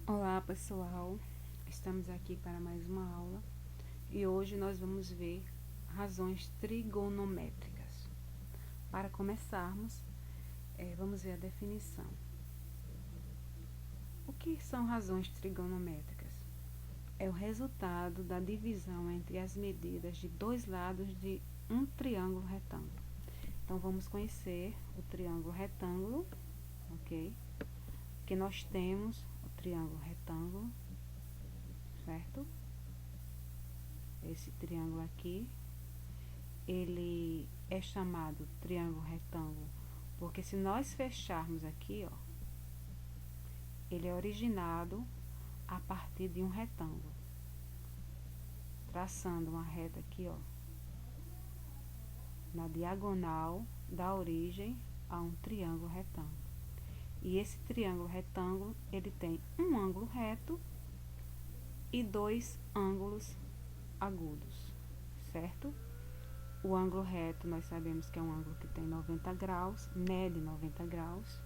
Olá pessoal, estamos aqui para mais uma aula e hoje nós vamos ver razões trigonométricas. Para começarmos, vamos ver a definição. O que são razões trigonométricas? É o resultado da divisão entre as medidas de dois lados de um triângulo retângulo. Então vamos conhecer o triângulo retângulo, ok? Que nós temos o triângulo retângulo, certo? Esse triângulo aqui, ele é chamado triângulo retângulo, porque se nós fecharmos aqui, ó, ele é originado a partir de um retângulo. Traçando uma reta aqui, ó, na diagonal da origem a um triângulo retângulo. E esse triângulo retângulo, ele tem um ângulo reto e dois ângulos agudos, certo? O ângulo reto, nós sabemos que é um ângulo que tem 90 graus, mede 90 graus.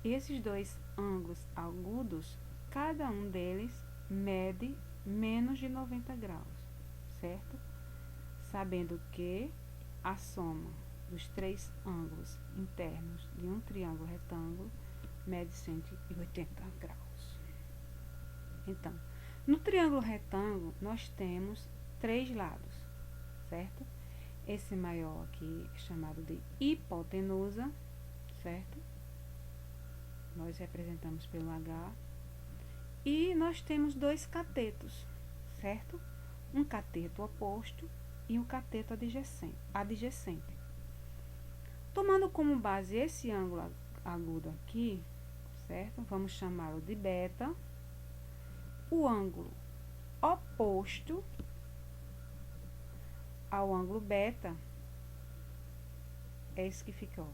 E esses dois ângulos agudos, cada um deles mede menos de 90 graus, certo? Sabendo que a soma dos três ângulos internos de um triângulo retângulo mede 180 graus. Então, no triângulo retângulo, nós temos três lados, certo? Esse maior aqui é chamado de hipotenusa, certo? Nós representamos pelo H. E nós temos dois catetos, certo? Um cateto oposto e um cateto adjacente. Tomando como base esse ângulo agudo aqui, certo? Vamos chamá-lo de beta. O ângulo oposto ao ângulo beta é esse que fica, ó,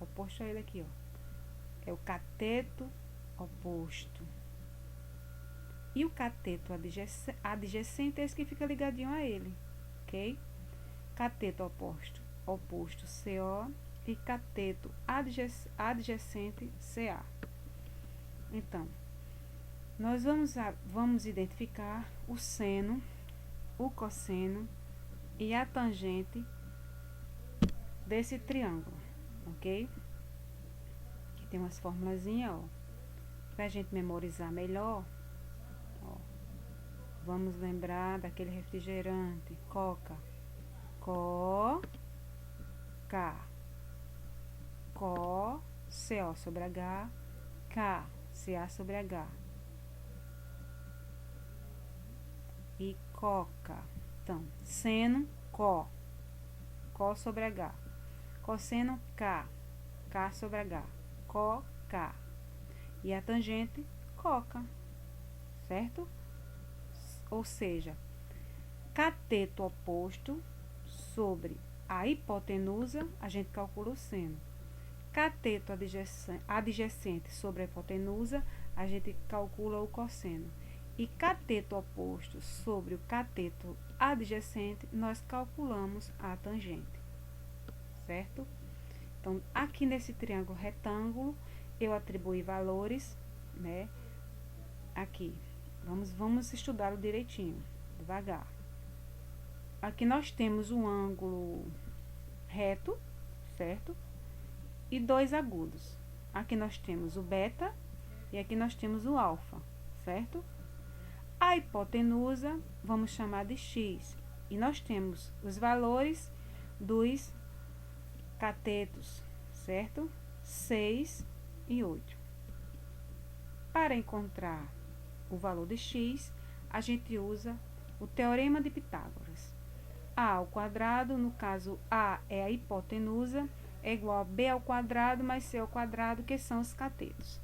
oposto a ele aqui, ó, é o cateto oposto. E o cateto adjacente é esse que fica ligadinho a ele, ok? Cateto oposto CO e cateto adjacente CA. Então, nós vamos identificar o seno, o cosseno e a tangente desse triângulo, ok? Aqui tem umas formulazinhas, ó, pra gente memorizar melhor. Ó, vamos lembrar daquele refrigerante, Coca. Coca. CO sobre H, K, CA sobre H. E coca. Então, seno, CO sobre H. Cosseno, K sobre H. Coca. E a tangente, coca, certo? Ou seja, cateto oposto sobre a hipotenusa, a gente calcula o seno. Cateto adjacente sobre a hipotenusa, a gente calcula o cosseno. E cateto oposto sobre o cateto adjacente, nós calculamos a tangente, certo? Então, aqui nesse triângulo retângulo, eu atribuí valores, né? Aqui, vamos estudá-lo direitinho, devagar. Aqui nós temos um ângulo reto, certo? E dois agudos. Aqui nós temos o beta e aqui nós temos o alfa, certo? A hipotenusa, vamos chamar de x. E nós temos os valores dos catetos, certo? 6 e 8. Para encontrar o valor de x, a gente usa o teorema de Pitágoras. A ao quadrado, no caso A é a hipotenusa, é igual a B ao quadrado mais C ao quadrado, que são os catetos.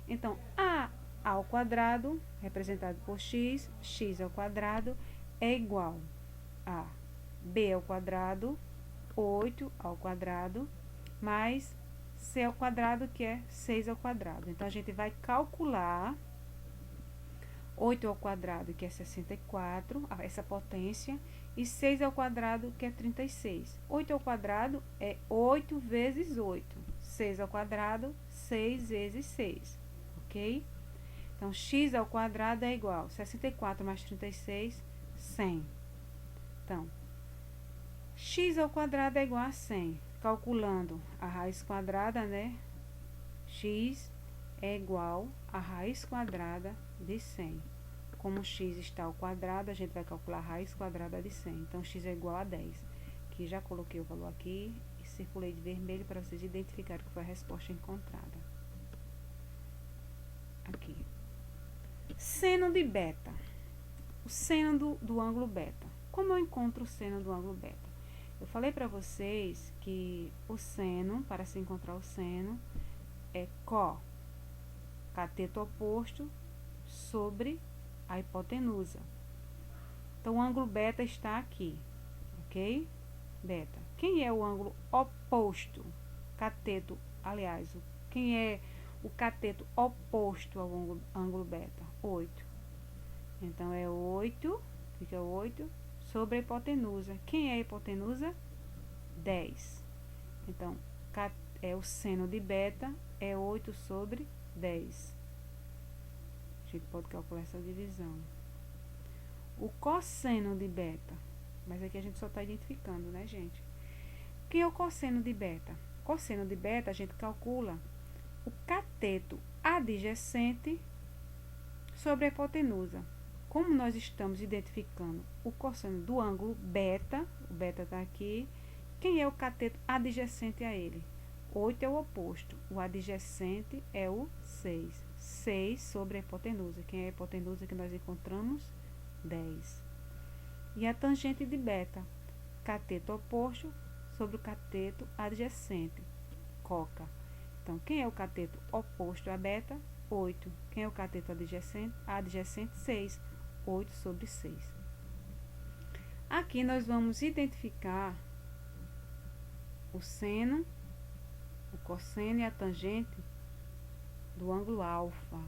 Então, A ao quadrado, representado por x, x ao quadrado, é igual a B ao quadrado, 8 ao quadrado, mais C ao quadrado, que é 6 ao quadrado. Então, a gente vai calcular 8 ao quadrado, que é 64, essa potência, e 6 ao quadrado, que é 36. 8 ao quadrado é 8 vezes 8. 6 ao quadrado, 6 vezes 6, ok? Então, x ao quadrado é igual a 64 mais 36, 100. Então, x ao quadrado é igual a 100. Calculando a raiz quadrada, né? X é igual a raiz quadrada de 100. Como x está ao quadrado, a gente vai calcular a raiz quadrada de 100. Então, x é igual a 10. Que já coloquei o valor aqui e circulei de vermelho para vocês identificarem que foi a resposta encontrada. Aqui. Seno de beta. O seno do ângulo beta. Como eu encontro o seno do ângulo beta? Eu falei para vocês que o seno, para se encontrar o seno, é có, cateto oposto, sobre a hipotenusa. Então, o ângulo beta está aqui, ok? Beta. Quem é o ângulo oposto? Cateto, aliás, quem é o cateto oposto ao ângulo beta? 8. Então, é 8, fica 8, sobre a hipotenusa. Quem é a hipotenusa? 10. Então, o seno de beta é 8 sobre 10. A gente pode calcular essa divisão. O cosseno de beta, mas aqui a gente só está identificando, né, gente? Quem é o cosseno de beta? Cosseno de beta, a gente calcula o cateto adjacente sobre a hipotenusa. Como nós estamos identificando o cosseno do ângulo beta, o beta está aqui, quem é o cateto adjacente a ele? 8 é o oposto, o adjacente é o 6. 6 sobre a hipotenusa. Quem é a hipotenusa que nós encontramos? 10. E a tangente de beta? Cateto oposto sobre o cateto adjacente, coca. Então, quem é o cateto oposto a beta? 8. Quem é o cateto adjacente? Adjacente, 6. 8 sobre 6. Aqui nós vamos identificar o seno, o cosseno e a tangente do ângulo alfa.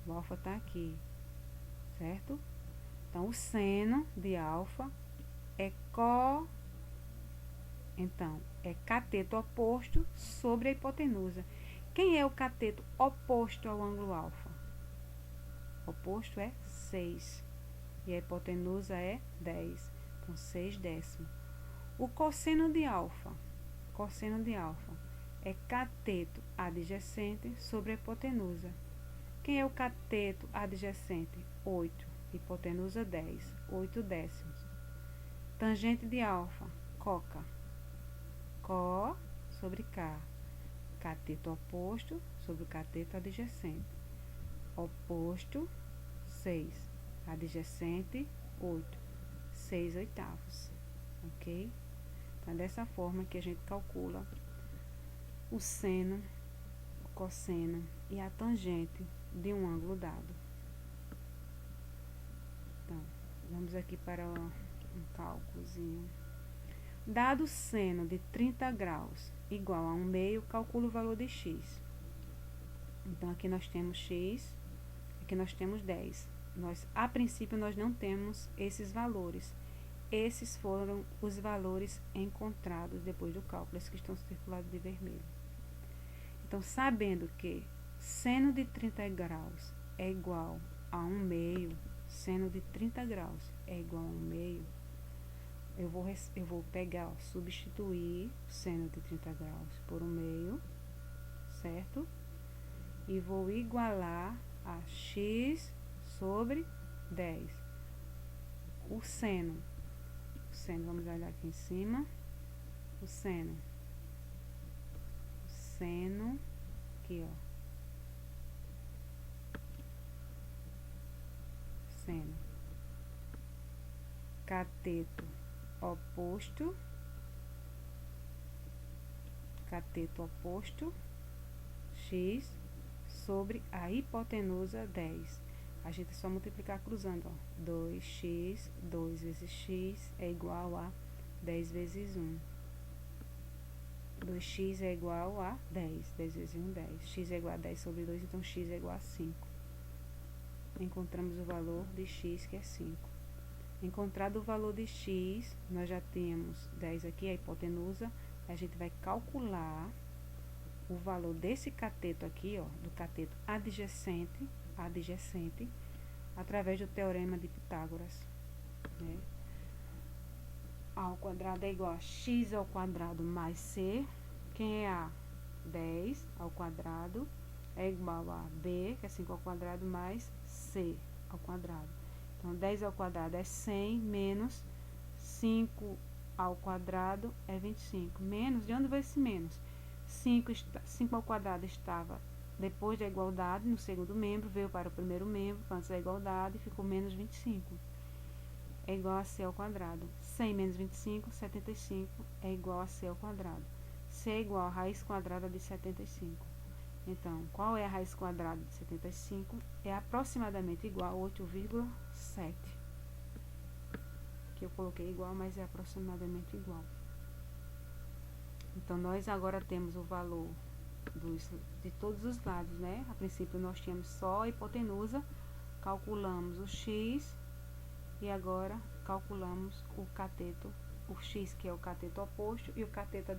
O alfa está aqui, certo? Então, o seno de alfa é é cateto oposto sobre a hipotenusa. Quem é o cateto oposto ao ângulo alfa? Oposto é 6. E a hipotenusa é 10. Então, 6 décimos. O cosseno de alfa. Cosseno de alfa é cateto adjacente sobre a hipotenusa. Quem é o cateto adjacente? 8. Hipotenusa 10. 8 décimos. Tangente de alfa. Coca. Có sobre K. Cateto oposto sobre o cateto adjacente. Oposto, 6. Adjacente, 8. 6 oitavos. Ok? Então, é dessa forma que a gente calcula o seno, o cosseno e a tangente de um ângulo dado. Então, vamos aqui para um cálculozinho. Dado seno de 30 graus igual a 1/2, calcula o valor de x. Então, aqui nós temos x, aqui nós temos 10. A princípio, nós não temos esses valores. Esses foram os valores encontrados depois do cálculo, esses que estão circulados de vermelho. Então, sabendo que seno de 30 graus é igual a 1/2, seno de 30 graus é igual a 1/2, eu vou pegar, substituir o seno de 30 graus por 1/2, certo? E vou igualar a x sobre 10. O seno, vamos olhar aqui em cima, o seno, aqui, ó, seno, cateto oposto, x sobre a hipotenusa 10. A gente é só multiplicar cruzando, ó. 2x, 2 vezes x é igual a 10 vezes 1. 2x é igual a 10. 10 vezes 1, 10. X é igual a 10 sobre 2, então x é igual a 5. Encontramos o valor de x, que é 5. Encontrado o valor de x, nós já temos 10 aqui, a hipotenusa. A gente vai calcular o valor desse cateto aqui, ó, do cateto adjacente, através do teorema de Pitágoras, né? A ao quadrado é igual a x ao quadrado mais c. Quem é A? 10 ao quadrado é igual a B, que é 5 ao quadrado, mais C ao quadrado. Então, 10 ao quadrado é 100, menos 5 ao quadrado é 25. Menos, de onde vai esse menos? 5 ao quadrado estava depois da igualdade, no segundo membro, veio para o primeiro membro, antes da igualdade, ficou menos 25. É igual a C ao quadrado. 100 menos 25, 75, é igual a C ao quadrado. C é igual a raiz quadrada de 75. Então, qual é a raiz quadrada de 75? É aproximadamente igual a 8,7. Que eu coloquei igual, mas é aproximadamente igual. Então, nós agora temos o valor de todos os lados, né? A princípio, nós tínhamos só a hipotenusa, calculamos o x e agora calculamos o cateto, o x, que é o cateto oposto, e o cateto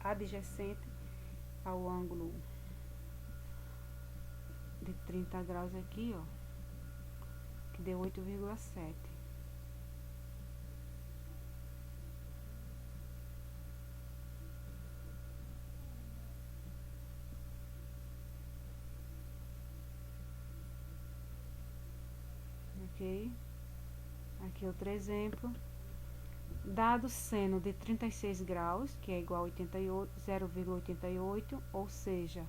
adjacente ao ângulo de 30 graus aqui, ó, que deu 8,7. Ok? Aqui outro exemplo. Dado seno de 36 graus, que é igual a 0,88, ou seja,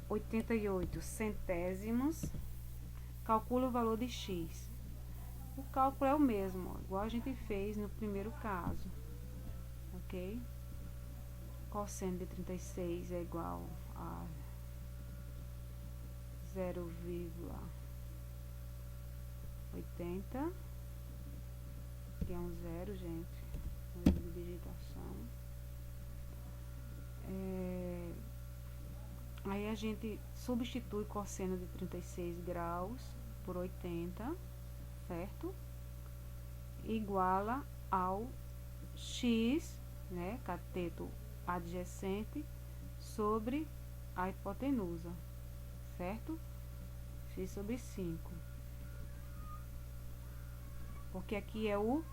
88 centésimos, calcula o valor de x. O cálculo é o mesmo, igual a gente fez no primeiro caso, ok? Cosseno de 36 é igual a 0,80, que é um zero, gente, erro de digitação. Aí a gente substitui cosseno de 36 graus por 80, certo? Iguala ao x, né, cateto adjacente, sobre a hipotenusa, certo? X sobre 5. Porque aqui é o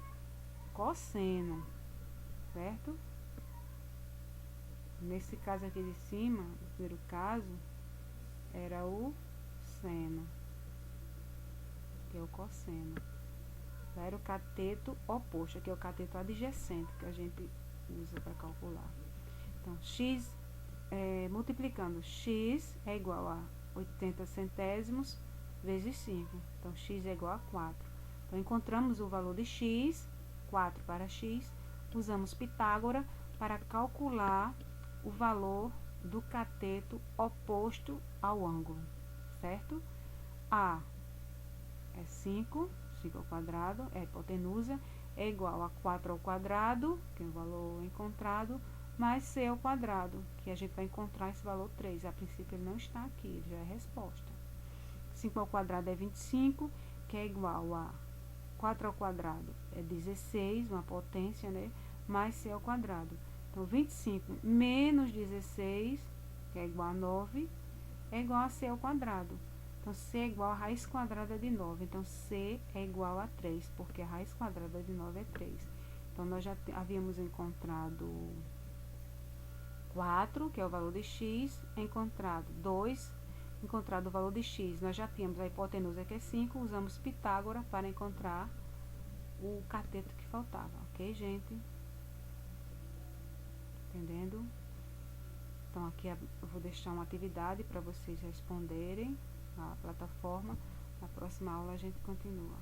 cosseno, certo? Nesse caso aqui de cima, no primeiro caso, era o seno, que é o cosseno. Era o cateto oposto, que é o cateto adjacente, que a gente usa para calcular. Então, x, multiplicando, x é igual a 80 centésimos vezes 5. Então, x é igual a 4. Então, encontramos o valor de x, 4 para x, usamos Pitágoras para calcular o valor do cateto oposto ao ângulo, certo? A é 5 ao quadrado, é a hipotenusa, é igual a 4 ao quadrado, que é o valor encontrado, mais c ao quadrado, que a gente vai encontrar esse valor 3. A princípio ele não está aqui, ele já é a resposta. 5 ao quadrado é 25, que é igual a 4 ao quadrado é 16, uma potência, né? Mais c ao quadrado. Então, 25 menos 16, que é igual a 9, é igual a c ao quadrado. Então, c é igual a raiz quadrada de 9. Então, c é igual a 3, porque a raiz quadrada de 9 é 3. Então, nós já havíamos encontrado 4, que é o valor de x, encontrado 2, encontrado o valor de x. Nós já tínhamos a hipotenusa, que é 5, usamos Pitágoras para encontrar o cateto que faltava, ok, gente? Entendendo? Então, aqui eu vou deixar uma atividade para vocês responderem na plataforma. Na próxima aula a gente continua.